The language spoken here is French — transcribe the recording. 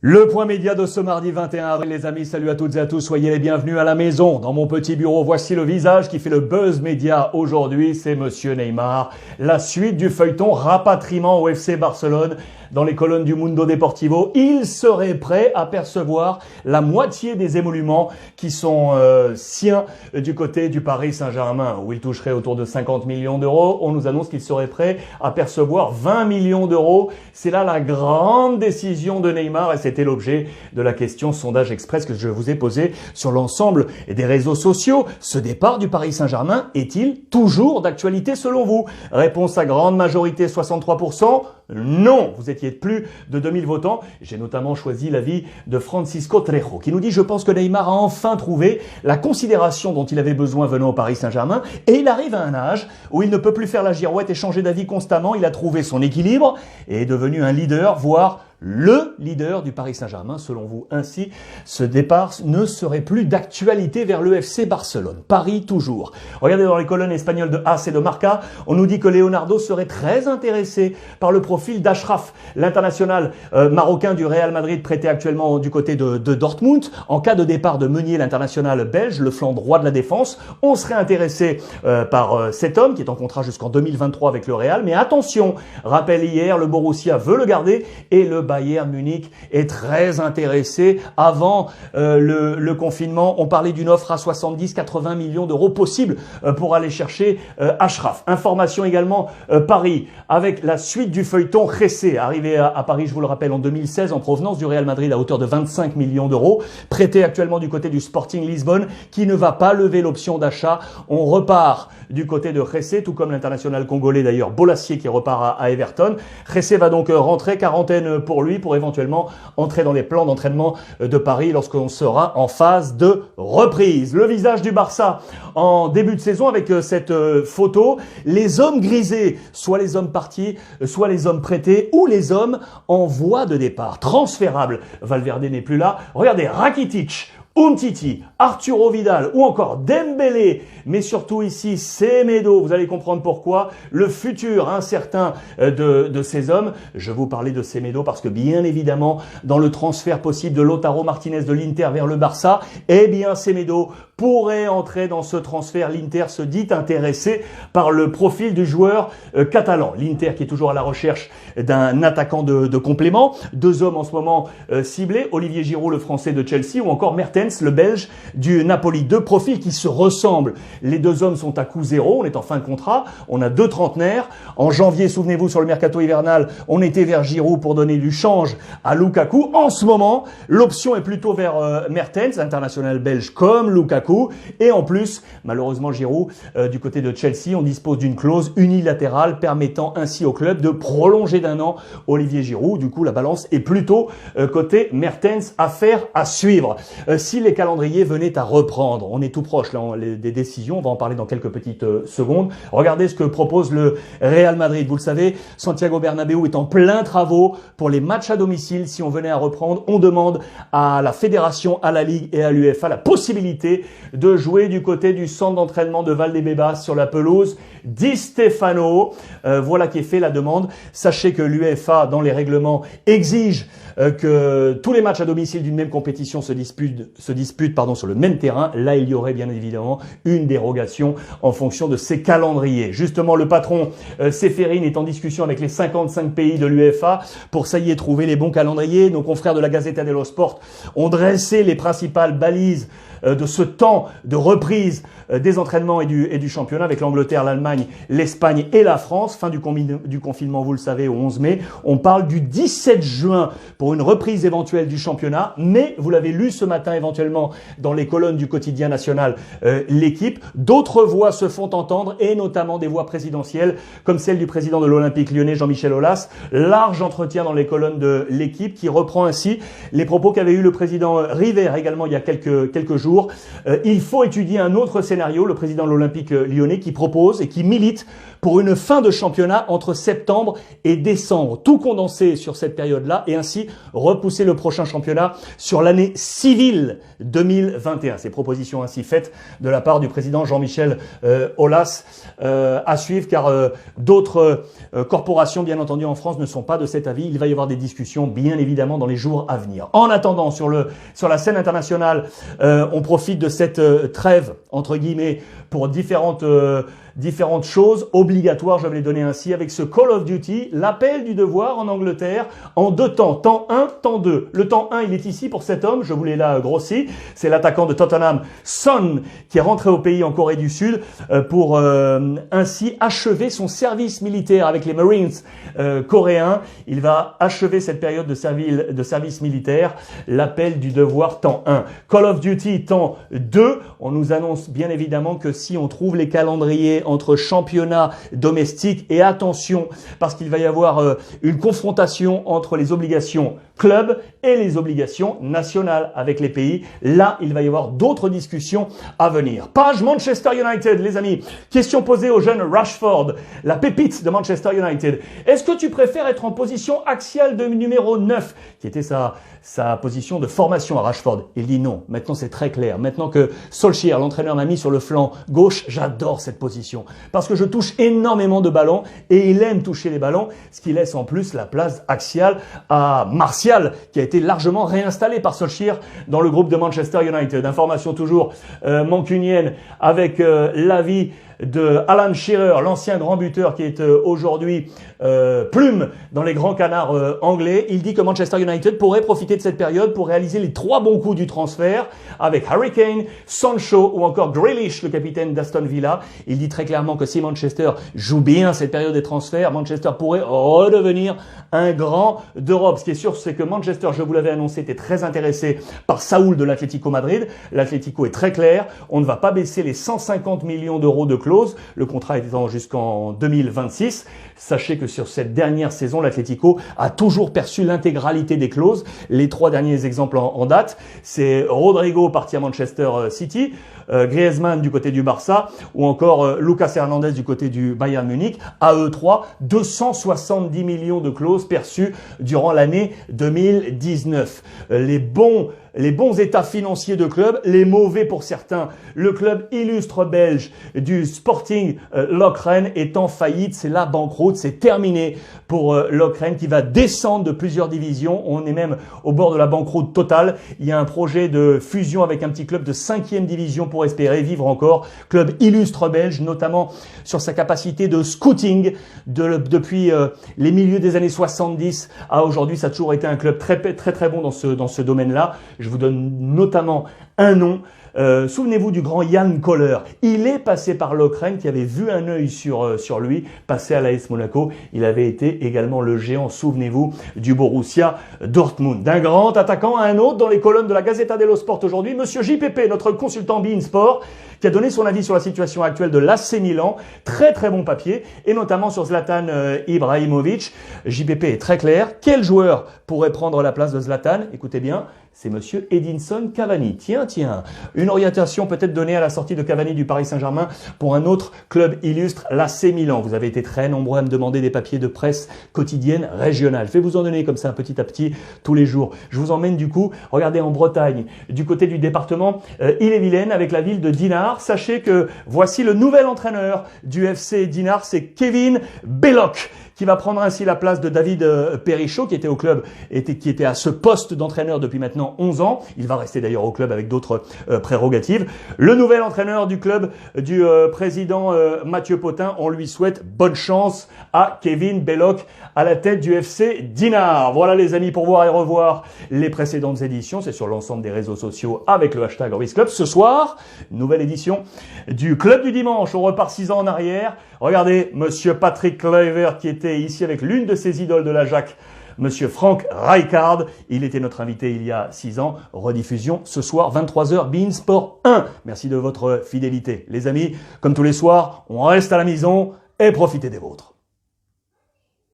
Le point média de ce mardi 21 avril, les amis, salut à toutes et à tous, soyez les bienvenus à la maison, dans mon petit bureau. Voici le visage qui fait le buzz média aujourd'hui, c'est Monsieur Neymar. La suite du feuilleton rapatriement au FC Barcelone. Dans les colonnes du Mundo Deportivo, il serait prêt à percevoir la moitié des émoluments qui sont siens du côté du Paris Saint-Germain, où il toucherait autour de 50 millions d'euros. On nous annonce qu'il serait prêt à percevoir 20 millions d'euros. C'est là la grande décision de Neymar et c'était l'objet de la question sondage express que je vous ai posée sur l'ensemble des réseaux sociaux. Ce départ du Paris Saint-Germain est-il toujours d'actualité selon vous? Réponse à grande majorité, 63%. Non, vous étiez plus de 2000 votants. J'ai notamment choisi l'avis de Francisco Trejo qui nous dit « Je pense que Neymar a enfin trouvé la considération dont il avait besoin venant au Paris Saint-Germain et il arrive à un âge où il ne peut plus faire la girouette et changer d'avis constamment. Il a trouvé son équilibre et est devenu un leader, voire le leader du Paris Saint-Germain. Selon vous, ainsi, ce départ ne serait plus d'actualité vers le FC Barcelone. Paris toujours. Regardez dans les colonnes espagnoles de AS et de Marca, on nous dit que Leonardo serait très intéressé par le profil d'Achraf, l'international marocain du Real Madrid prêté actuellement du côté de Dortmund. En cas de départ de Meunier, l'international belge, le flanc droit de la défense, on serait intéressé par cet homme qui est en contrat jusqu'en 2023 avec le Real. Mais attention, rappel hier, le Borussia veut le garder et le Bayern Munich est très intéressé. Avant le confinement, on parlait d'une offre à 70-80 millions d'euros possible pour aller chercher Achraf. Information également Paris, avec la suite du feuilleton Jessé, arrivé à Paris, je vous le rappelle, en 2016, en provenance du Real Madrid à hauteur de 25 millions d'euros, prêté actuellement du côté du Sporting Lisbonne, qui ne va pas lever l'option d'achat. On repart du côté de Jessé, tout comme l'international congolais d'ailleurs, Bolassier, qui repart à Everton. Jessé va donc rentrer, quarantaine pour lui, pour éventuellement entrer dans les plans d'entraînement de Paris lorsqu'on sera en phase de reprise. Le visage du Barça en début de saison avec cette photo. Les hommes grisés, soit les hommes partis, soit les hommes prêtés ou les hommes en voie de départ. Transférables. Valverde n'est plus là. Regardez, Rakitic, Umtiti, Arturo Vidal ou encore Dembélé, mais surtout ici Semedo, vous allez comprendre pourquoi, le futur incertain de ces hommes. Je vous parlais de Semedo parce que bien évidemment, dans le transfert possible de Lautaro Martinez de l'Inter vers le Barça, eh bien Semedo pourrait entrer dans ce transfert. L'Inter se dit intéressé par le profil du joueur catalan. L'Inter qui est toujours à la recherche d'un attaquant de complément. Deux hommes en ce moment ciblés, Olivier Giroud, le français de Chelsea, ou encore Mertens, le belge du Napoli. Deux profils qui se ressemblent. Les deux hommes sont à coût zéro, on est en fin de contrat, on a deux trentenaires. En janvier, souvenez-vous, sur le mercato hivernal, on était vers Giroud pour donner du change à Lukaku. En ce moment, l'option est plutôt vers Mertens, international belge comme Lukaku. Et en plus, malheureusement Giroud, du côté de Chelsea, on dispose d'une clause unilatérale permettant ainsi au club de prolonger d'un an Olivier Giroud. Du coup, la balance est plutôt côté Mertens, affaire à suivre. Si les calendriers venaient à reprendre, on est tout proche là, des décisions, on va en parler dans quelques petites secondes. Regardez ce que propose le Real Madrid. Vous le savez, Santiago Bernabéu est en plein travaux pour les matchs à domicile. Si on venait à reprendre, on demande à la fédération, à la Ligue et à l'UEFA la possibilité de jouer du côté du centre d'entraînement de Valdebebas sur la pelouse Di Stefano. Voilà qui est fait la demande. Sachez que l'UEFA, dans les règlements, exige que tous les matchs à domicile d'une même compétition se disputent sur le même terrain. Là, il y aurait bien évidemment une dérogation en fonction de ces calendriers. Justement, le patron Ceferin est en discussion avec les 55 pays de l'UEFA pour ça y est trouver les bons calendriers. Nos confrères de la Gazzetta dello Sport ont dressé les principales balises de ce temps de reprise des entraînements et du championnat avec l'Angleterre, l'Allemagne, l'Espagne et la France. Fin du confinement, vous le savez, au 11 mai. On parle du 17 juin pour une reprise éventuelle du championnat. Mais, vous l'avez lu ce matin éventuellement dans les colonnes du quotidien national L'Équipe, d'autres voix se font entendre et notamment des voix présidentielles comme celle du président de l'Olympique lyonnais, Jean-Michel Aulas. Large entretien dans les colonnes de L'Équipe qui reprend ainsi les propos qu'avait eu le président River également il y a quelques jours. Il faut étudier un autre scénario, le président de l'Olympique lyonnais qui propose et qui milite pour une fin de championnat entre septembre et décembre, tout condensé sur cette période-là et ainsi repousser le prochain championnat sur l'année civile 2021. Ces propositions ainsi faites de la part du président Jean-Michel Aulas à suivre, car d'autres corporations, bien entendu, en France ne sont pas de cet avis. Il va y avoir des discussions, bien évidemment, dans les jours à venir. En attendant, sur la scène internationale, on profite de cette trêve, entre guillemets, pour différentes choses obligatoires, je vais les donner ainsi, avec ce Call of Duty, l'appel du devoir en Angleterre, en 2 temps, temps 1, temps 2. Le temps 1, il est ici pour cet homme, je vous l'ai là grossi, c'est l'attaquant de Tottenham, Son, qui est rentré au pays en Corée du Sud pour ainsi achever son service militaire avec les Marines coréens. Il va achever cette période de service militaire, l'appel du devoir temps 1. Call of Duty temps 2, on nous annonce bien évidemment que si on trouve les calendriers entre championnats domestiques, et attention, parce qu'il va y avoir une confrontation entre les obligations club et les obligations nationales avec les pays. Là, il va y avoir d'autres discussions à venir. Page Manchester United, les amis. Question posée au jeune Rashford, la pépite de Manchester United. Est-ce que tu préfères être en position axiale de numéro 9, qui était sa position de formation à Rashford? Il dit non. Maintenant, c'est très clair. Maintenant que Solskjaer, l'entraîneur, m'a mis sur le flanc gauche, j'adore cette position parce que je touche énormément de ballons et il aime toucher les ballons, ce qui laisse en plus la place axiale à Martial, qui a été largement réinstallé par Solskjaer dans le groupe de Manchester United. Information toujours mancunienne avec l'avis de Alan Shearer, l'ancien grand buteur qui est aujourd'hui plume dans les grands canards anglais. Il dit que Manchester United pourrait profiter de cette période pour réaliser les 3 bons coups du transfert avec Harry Kane, Sancho ou encore Grealish, le capitaine d'Aston Villa. Il dit très clairement que si Manchester joue bien cette période des transferts, Manchester pourrait redevenir un grand d'Europe. Ce qui est sûr, c'est que Manchester, je vous l'avais annoncé, était très intéressé par Saúl de l'Atlético Madrid. L'Atlético est très clair, on ne va pas baisser les 150 millions d'euros de clause, le contrat étant jusqu'en 2026. Sachez que sur cette dernière saison, l'Atlético a toujours perçu l'intégralité des clauses. Les 3 derniers exemples en date, c'est Rodrigo parti à Manchester City, Griezmann du côté du Barça ou encore Lucas Hernandez du côté du Bayern Munich. À eux 3, 270 millions de clauses perçues durant l'année 2019. Les bons états financiers de club, les mauvais pour certains. Le club illustre belge du Sporting Lokeren est en faillite, c'est la banqueroute, c'est terminé pour Lokeren qui va descendre de plusieurs divisions. On est même au bord de la banqueroute totale. Il y a un projet de fusion avec un petit club de 5e division pour espérer vivre encore. Club illustre belge, notamment sur sa capacité de scouting depuis les milieux des années 70 à aujourd'hui. Ça a toujours été un club très bon dans ce domaine-là. Je vous donne notamment un nom. Souvenez-vous du grand Jan Koller. Il est passé par Lokeren qui avait vu un œil sur lui, passé à l'AS Monaco. Il avait été également le géant, souvenez-vous, du Borussia Dortmund. D'un grand attaquant à un autre dans les colonnes de la Gazzetta dello Sport aujourd'hui, Monsieur JPP, notre consultant beIN Sport, qui a donné son avis sur la situation actuelle de l'AC Milan. Très bon papier, et notamment sur Zlatan Ibrahimovic. JPP est très clair. Quel joueur pourrait prendre la place de Zlatan? Écoutez bien, c'est Monsieur Edinson Cavani. Tiens, une orientation peut-être donnée à la sortie de Cavani du Paris Saint-Germain pour un autre club illustre, l'AC Milan. Vous avez été très nombreux à me demander des papiers de presse quotidienne régionale. Je vais vous en donner comme ça petit à petit tous les jours. Je vous emmène du coup, regardez en Bretagne, du côté du département Ille-et-Vilaine avec la ville de Dinard. Sachez que voici le nouvel entraîneur du FC Dinard, c'est Kevin Belloc, qui va prendre ainsi la place de David Perrichot, qui était au club, qui était à ce poste d'entraîneur depuis maintenant 11 ans. Il va rester d'ailleurs au club avec d'autres prérogatives. Le nouvel entraîneur du club du président Mathieu Potin, on lui souhaite bonne chance à Kevin Belloc à la tête du FC Dinard. Voilà les amis, pour voir et revoir les précédentes éditions, c'est sur l'ensemble des réseaux sociaux avec le hashtag Orbis Club. Ce soir, nouvelle édition du Club du Dimanche. On repart 6 ans en arrière. Regardez, Monsieur Patrick Kluivert qui était ici avec l'une de ses idoles de la Jacques, Monsieur Frank Rijkaard. Il était notre invité il y a 6 ans. Rediffusion ce soir, 23h, beIN Sport 1. Merci de votre fidélité. Les amis, comme tous les soirs, on reste à la maison et profitez des vôtres.